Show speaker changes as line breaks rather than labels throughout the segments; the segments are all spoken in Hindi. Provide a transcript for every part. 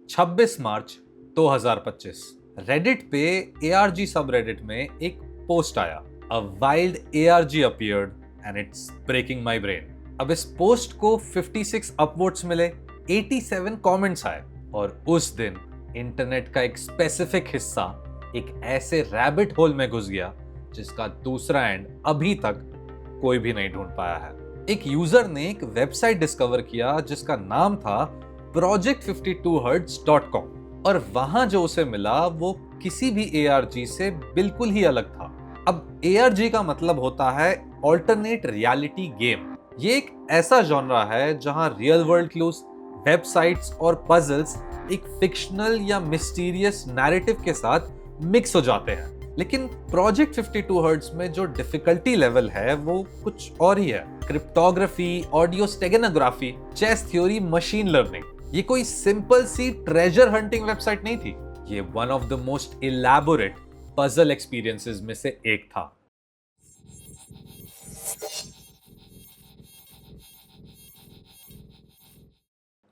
26 मार्च 2025 रेडिट पे ARG सब रेडिट में एक पोस्ट आया। A wild ARG appeared and it's breaking my brain. अब इस पोस्ट को 56 अपवोट्स मिले, 87 कमेंट्स आए और उस दिन इंटरनेट का एक स्पेसिफिक हिस्सा एक ऐसे रैबिट होल में घुस गया जिसका दूसरा एंड अभी तक कोई भी नहीं ढूंढ पाया है। एक यूजर ने एक वेबसाइट डिस्कवर किया जिसका नाम था project52hertz.com और वहां जो उसे मिला वो किसी भी ARG से बिल्कुल ही अलग था। अब ARG का मतलब होता है ऑल्टरनेट रियलिटी गेम। ये एक ऐसा जॉनरा है जहां रियल वर्ल्ड क्लूज, वेबसाइट्स और पजल्स एक फिक्शनल या मिस्टीरियस नैरेटिव के साथ मिक्स हो जाते हैं। लेकिन प्रोजेक्ट 52 हर्ट्ज में जो डिफिकल्टी लेवल है वो कुछ और ही है। Cryptography, audio steganography, chess theory, machine learning. ये कोई सिंपल सी ट्रेजर हंटिंग वेबसाइट नहीं थी। ये one of the most elaborate puzzle experiences में से एक था।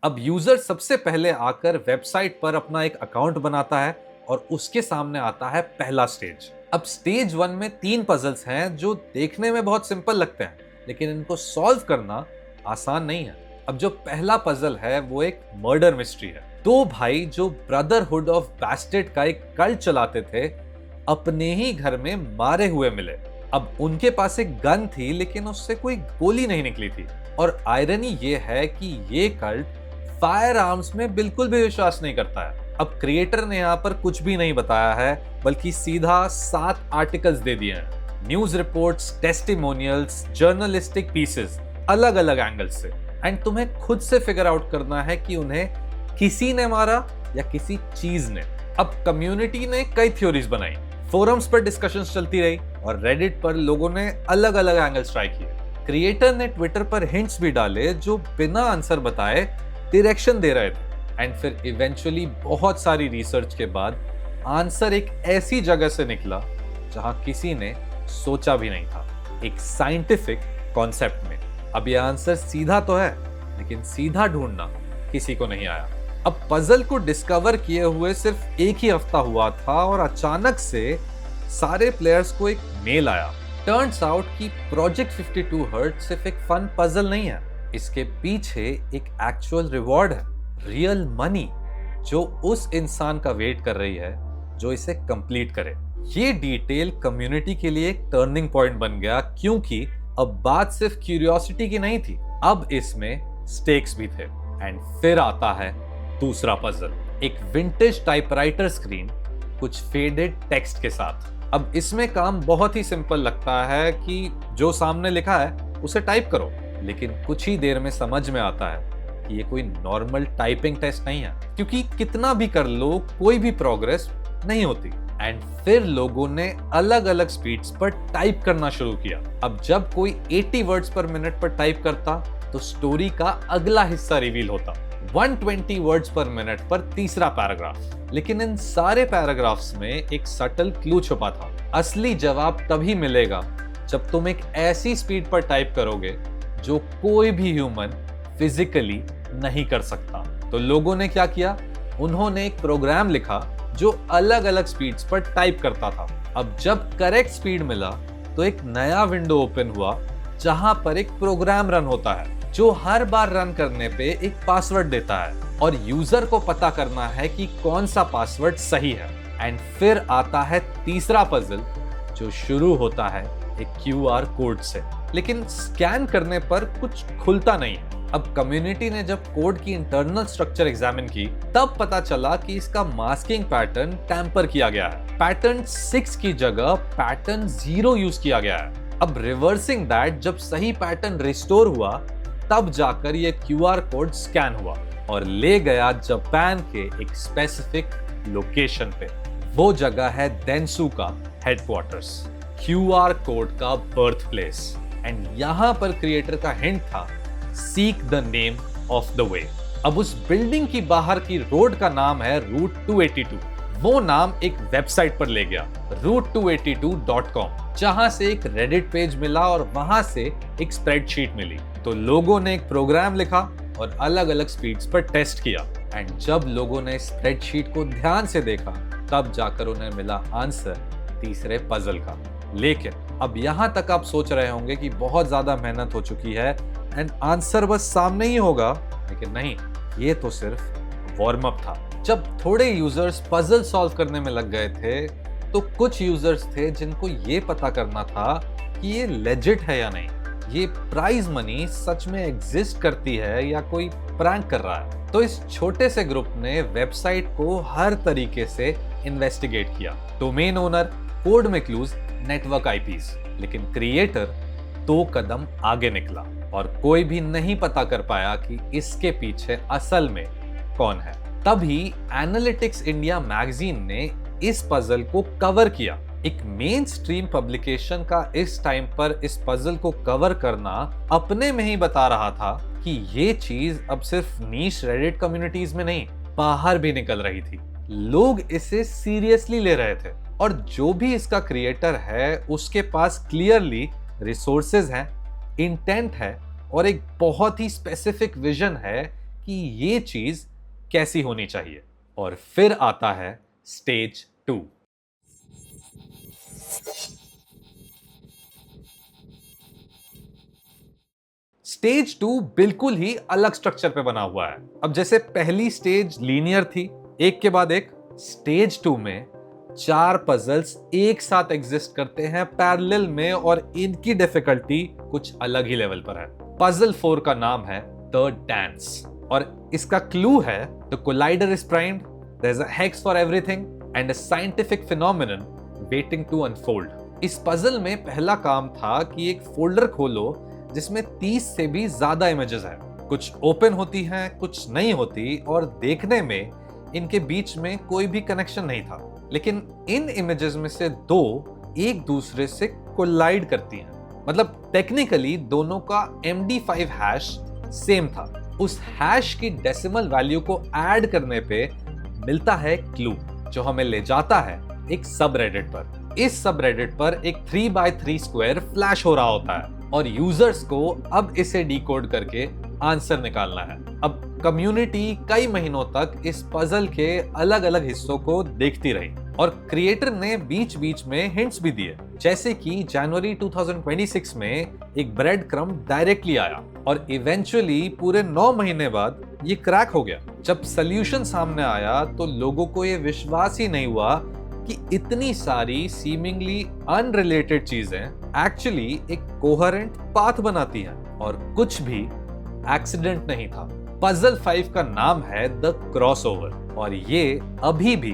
अब यूजर सबसे पहले आकर वेबसाइट पर अपना एक अकाउंट बनाता है और उसके सामने आता है पहला स्टेज। अब स्टेज 1 में 3 पजल्स हैं जो देखने में बहुत सिंपल लगते हैं, लेकिन इनको सॉल्व करना आसान नहीं है। अब जो पहला पजल है वो एक मर्डर मिस्ट्री है। 2 भाई जो ब्रदरहुड ऑफ बास्टर्ड का एक कल्ट चलाते थे, अपने ही घर में मारे हुए मिले। अब उनके पास एक गन थी लेकिन उससे कोई गोली नहीं निकली थी। और आयरनी ये है कि ये कल्ट फायर आर्म्स में बिल्कुल भी विश्वास नहीं करता है। अब क्रिएटर ने यहाँ पर कुछ भी नहीं बताया है, बल्कि सीधा 7 आर्टिकल्स दे दिए हैं। News reports, testimonials, journalistic pieces, अलग अलग एंगल से। एंड तुम्हें खुद से फिगर आउट करना है कि उन्हें किसी ने मारा या किसी चीज ने। अब कम्युनिटी ने कई थ्योरीज बनाई, फोरम्स पर डिस्कशंस चलती रही और रेडिट पर लोगों ने अलग अलग एंगल्स ट्राई किए। क्रिएटर ने ट्विटर पर हिंट्स भी डाले जो बिना आंसर बताए डायरेक्शन दे रहे थे। एंड फिर इवेंचुअली बहुत सारी रिसर्च के बाद आंसर एक ऐसी जगह से निकला जहां किसी ने सोचा भी नहीं था, एक साइंटिफिक कॉन्सेप्ट में। अब यह आंसर सीधा तो है, लेकिन सीधा ढूंढना किसी को नहीं आया। अब पजल को डिस्कवर किए हुए सिर्फ एक ही हफ्ता हुआ था और अचानक से सारे प्लेयर्स को एक मेल आया। टर्न्स आउट कि प्रोजेक्ट 52 हर्ट्ज सिर्फ एक फन पजल नहीं है, इसके पीछे एक एक्चुअल रिवॉर्ड है, रियल मनी, जो उस इंसान का वेट कर रही है जो इसे कंप्लीट करे। ये डिटेल कम्युनिटी के लिए एक टर्निंग पॉइंट बन गया, क्योंकि अब बात सिर्फ क्यूरियोसिटी की नहीं थी, अब इसमें स्टेक्स भी थे। एंड फिर आता है दूसरा पजल, एक विंटेज टाइपराइटर स्क्रीन कुछ फेडेड टेक्स्ट के साथ। अब इसमें काम बहुत ही सिंपल लगता है कि जो सामने लिखा है उसे टाइप करो, लेकिन कुछ ही देर में समझ में आता है कि ये कोई नॉर्मल टाइपिंग टेस्ट नहीं है, क्योंकि कितना भी कर लो कोई भी प्रोग्रेस नहीं होती। एंड फिर लोगों ने अलग अलग स्पीड्स पर टाइप करना शुरू किया। अब जब कोई 80 वर्ड्स पर मिनट पर टाइप करता तो स्टोरी का अगला हिस्सा रिवील होता, 120 वर्ड्स पर मिनट पर तीसरा पैराग्राफ। लेकिन इन सारे पैराग्राफ्स में एक सटल क्लू छुपा था। असली जवाब तभी मिलेगा जब तुम एक ऐसी स्पीड पर टाइप करोगे जो कोई भी ह्यूमन फिजिकली नहीं कर सकता। तो लोगों ने क्या किया, उन्होंने एक प्रोग्राम लिखा जो अलग अलग स्पीड्स पर टाइप करता था। अब जब करेक्ट स्पीड मिला तो एक नया विंडो ओपन हुआ जहां पर एक प्रोग्राम रन होता है जो हर बार रन करने पे एक पासवर्ड देता है और यूजर को पता करना है कि कौन सा पासवर्ड सही है। एंड फिर आता है तीसरा पजल जो शुरू होता है एक QR कोड से, लेकिन स्कैन करने पर कुछ खुलता नहीं है। अब कम्युनिटी ने जब कोड की इंटरनल स्ट्रक्चर एग्जामिन की तब पता चला कि इसका मास्किंग पैटर्न टैम्पर किया गया है। पैटर्न 6 की जगह पैटर्न 0 यूज किया गया है। अब रिवर्सिंग दैट, जब सही पैटर्न रिस्टोर हुआ तब जाकर ये QR कोड स्कैन हुआ और ले गया जापान के एक स्पेसिफिक लोकेशन पे। वो जगह है डेंसू का हेडक्वार्टर्स, QR कोड का बर्थ प्लेस। एंड यहां पर क्रिएटर का हिंट था, seek the name of the way. अब उस बिल्डिंग की बाहर की रोड का नाम है रूट 282। वो नाम एक वेबसाइट पर ले गया, root282.com, जहां से एक रेडिट पेज मिला और वहां से एक स्प्रेडशीट मिली। तो लोगों ने एक प्रोग्राम लिखा और अलग अलग स्पीड्स पर टेस्ट किया। एंड जब लोगों ने स्प्रेडशीट को ध्यान से देखा तब जाकर उन्हें मिला आंसर तीसरे पजल का। लेकिन अब यहां तक आप सोच रहे होंगे कि बहुत ज्यादा मेहनत हो चुकी है एंड आंसर बस सामने ही होगा, लेकिन नहीं, ये तो सिर्फ वार्म अप था। जब थोड़े यूजर्स पजल सॉल्व करने में लग गए थे तो कुछ यूजर्स थे जिनको ये पता करना था कि ये लेजिट है या नहीं, ये प्राइज मनी सच में एग्जिस्ट करती है या कोई प्रैंक कर रहा है। तो इस छोटे से ग्रुप ने वेबसाइट को हर तरीके से इन्वेस्टिगेट किया। डोमेन ओनर, कोड में क्लूज, नेटवर्क आईपीज, लेकिन क्रिएटर 2 कदम आगे निकला और कोई भी नहीं पता कर पाया कि इसके पीछे असल में कौन है। तभी एनालिटिक्स इंडिया मैगजीन ने इस पजल को कवर किया। एक मेन स्ट्रीम पब्लिकेशन का इस टाइम पर इस पजल को कवर करना अपने में ही बता रहा था कि ये चीज अब सिर्फ नीश रेडिट कम्युनिटीज में नहीं, बाहर भी निकल रही थी। लोग इसे सीरियसली ले रहे थे और जो भी इसका क्रिएटर है उसके पास क्लियरली रिसोर्सेज हैं, इंटेंट है और एक बहुत ही स्पेसिफिक विजन है कि ये चीज कैसी होनी चाहिए। और फिर आता है स्टेज 2। स्टेज 2 बिल्कुल ही अलग स्ट्रक्चर पे बना हुआ है। अब जैसे पहली स्टेज लीनियर थी, एक के बाद एक, स्टेज 2 में 4 पजल्स एक साथ एग्जिस्ट करते हैं पैरेलल में और इनकी डिफिकल्टी कुछ अलग ही लेवल पर है। पजल 4 का नाम है द डांस और इसका क्लू है the collider is primed, there is a hex for everything and a scientific phenomenon waiting to unfold. इस पजल में पहला काम था कि एक फोल्डर खोलो जिसमें 30 से भी ज्यादा इमेजेस हैं। कुछ ओपन होती हैं, कुछ नहीं होती और देखने में इनके बीच में कोई भी कनेक्शन नहीं था। लेकिन इन इमेजेस में से 2 एक दूसरे से कोलाइड करती हैं। मतलब टेक्निकली दोनों का MD5 हैश सेम था। उस हैश की डेसिमल वैल्यू को ऐड करने पे मिलता है क्लू जो हमें ले जाता है एक सबरेडिट पर। इस सबरेडिट पर एक 3x3 स्क्वायर फ्लैश हो रहा होता है और यूजर्स को अब इसे डिकोड करके आंसर निकालना है। अब कम्युनिटी कई महीनों तक इस पजल के अलग अलग हिस्सों को देखती रही और क्रिएटर ने बीच बीच में हिंट्स भी दिए, जैसे कि जनवरी 2026 में एक ब्रेड क्रम्ब डायरेक्टली आया और इवेंचुअली पूरे 9 महीने बाद ये क्रैक हो गया। जब सॉल्यूशन सामने आया तो लोगों को ये विश्वास ही नहीं हुआ कि इतनी सारी सीमिंगली अनरिलेटेड चीजें एक्चुअली एक कोहेरेंट पाथ बनाती हैं और कुछ भी एक्सीडेंट नहीं था। पजल 5 का नाम है द क्रॉसओवर और ये अभी भी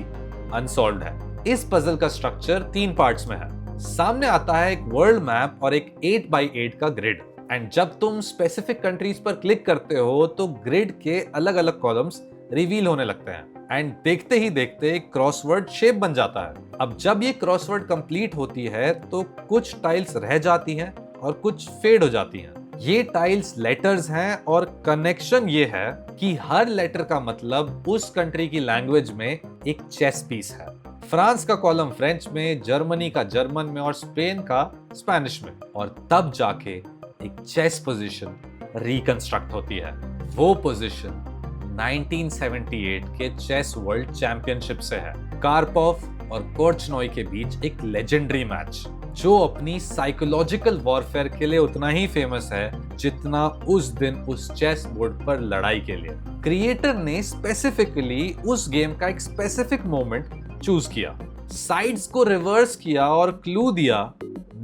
अनसॉल्व्ड है। इस पजल का स्ट्रक्चर 3 पार्ट्स में है। सामने आता है एक वर्ल्ड मैप और एक 8x8 का ग्रिड एंड जब तुम स्पेसिफिक कंट्रीज पर क्लिक करते हो तो ग्रिड के अलग अलग कॉलम्स रिवील होने लगते हैं एंड देखते ही देखते क्रॉसवर्ड शेप बन जाता है। अब जब ये क्रॉसवर्ड कंप्लीट होती है तो कुछ टाइल्स रह जाती हैं और कुछ फेड हो जाती हैं। ये टाइल्स लेटर्स हैं और कनेक्शन ये है कि हर लेटर का मतलब उस कंट्री की लैंग्वेज में एक चेस पीस है। फ्रांस का कॉलम फ्रेंच में, जर्मनी का जर्मन में और स्पेन का स्पेनिश में, और तब जाके एक चेस पोजीशन रिकंस्ट्रक्ट होती है। वो पोजीशन 1978 के चेस वर्ल्ड चैंपियनशिप से है। कार्पोव और कोर्चनॉय के बीच एक लेजेंडरी मैच जो अपनी साइकोलॉजिकल वॉरफेयर के लिए उतना ही फेमस है जितना उस दिन उस चेस बोर्ड पर लड़ाई के लिए। क्रिएटर ने स्पेसिफिकली उस गेम का एक स्पेसिफिक मोमेंट चूज किया, साइड्स को रिवर्स किया और क्लू दिया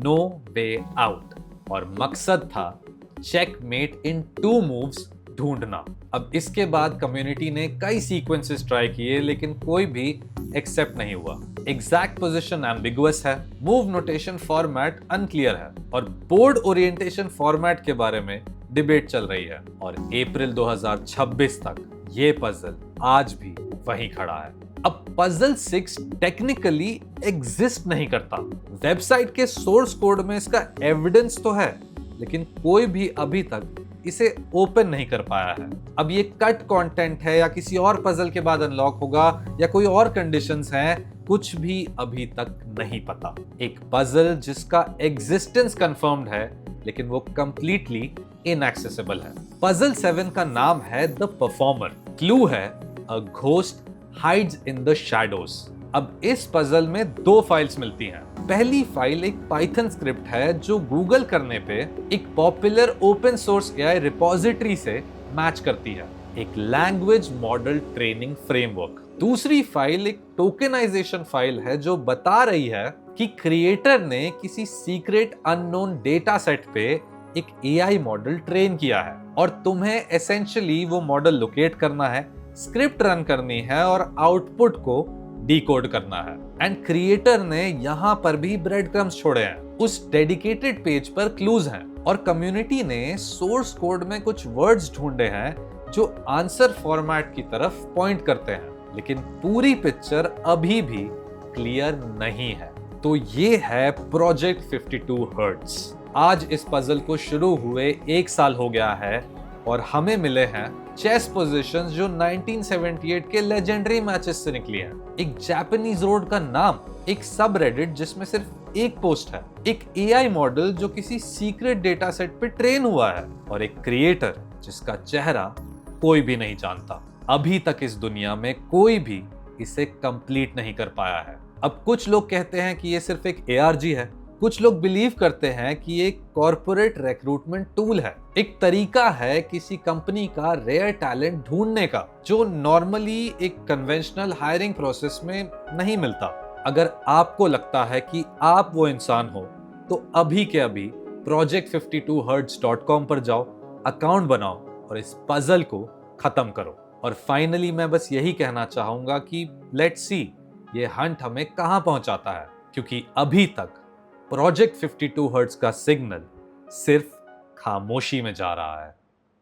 नो वे आउट, और मकसद था चेकमेट इन 2 मूव्स ढूंढना। अब इसके बाद कम्युनिटी ने कई सीक्वेंसेस ट्राई किए लेकिन कोई भी एक्सेप्ट नहीं हुआ। एग्जैक्ट पोजीशन एम्बिगुअस है, मूव नोटेशन फॉर्मेट अनक्लियर है और बोर्ड ओरिएंटेशन फॉर्मेट के बारे में डिबेट चल रही है। और अप्रैल 2026 तक ये पजल आज भी वहीं खड़ा है। अब पजल 6 टेक्निकली एग्जिस्ट नहीं करता। वेबसाइट के सोर्स कोड में इसका एविडेंस तो है लेकिन कोई भी अभी तक इसे ओपन नहीं कर पाया है। अब ये कट कंटेंट है या किसी और पजल के बाद अनलॉक होगा या कोई और कंडीशंस हैं, कुछ भी अभी तक नहीं पता। एक पजल जिसका एग्जिस्टेंस कंफर्म्ड है लेकिन वो कंप्लीटली इनएक्सेसिबल है। पजल 7 का नाम है द परफॉर्मर। क्लू है a ghost hides in the shadows. अब इस पजल में दो फाइल्स मिलती हैं। पहली फाइल एक पाइथन स्क्रिप्ट है जो गूगल करने पे एक popular open source AI repository से मैच करती है, एक लैंग्वेज मॉडल ट्रेनिंग फ्रेमवर्क। दूसरी फाइल एक टोकेनाइजेशन फाइल है जो बता रही है कि क्रिएटर ने किसी सीक्रेट अननोन डेटा सेट पे एक एआई मॉडल ट्रेन किया है और तुम्हें एसेंशियली वो मॉडल लोकेट करना है, स्क्रिप्ट रन करनी है और आउटपुट को डिकोड करना है। एंड क्रिएटर ने यहां पर भी ब्रेड क्रम्स छोड़े हैं। उस डेडिकेटेड पेज पर क्लूज हैं और कम्युनिटी ने सोर्स कोड में कुछ वर्ड्स ढूंढे हैं जो आंसर फॉर्मेट की तरफ पॉइंट करते हैं, लेकिन पूरी पिक्चर अभी भी क्लियर नहीं है। तो ये है प्रोजेक्ट 52 हर्ट्ज। आज इस पजल को शुरू हुए 1 साल हो गया है और हमें मिले हैं चेस पोजीशंस जो 1978 के लेजेंडरी मैचेस से निकली हैं। एक जापानीज रोड का नाम, एक सब रेडिट जिसमें सिर्फ एक पोस्ट है, एक एआई मॉडल जो किसी सीक्रेट डेटा सेट पे ट्रेन हुआ है और एक क्रिएटर जिसका चेहरा कोई भी नहीं जानता। अभी तक इस दुनिया में कोई भी इसे कंप्लीट नहीं कर पाया है। अब कुछ लोग कहते हैं कि ये सिर्फ एक एआरजी है, कुछ लोग बिलीव करते हैं कि ये कॉर्पोरेट रिक्रूटमेंट टूल है, एक तरीका है किसी कंपनी का रेयर टैलेंट ढूंढने का जो नॉर्मली एक कन्वेंशनल हायरिंग प्रोसेस में नहीं मिलता। अगर आपको लगता है कि आप वो इंसान हो तो अभी के अभी project52hertz.com पर जाओ, अकाउंट बनाओ और इस पजल को खत्म करो। और फाइनली मैं बस यही कहना चाहूंगा कि लेट्स सी ये हंट हमें कहां पहुंचाता है, क्योंकि अभी तक प्रोजेक्ट 52 हर्ट्ज का सिग्नल सिर्फ खामोशी में जा रहा है।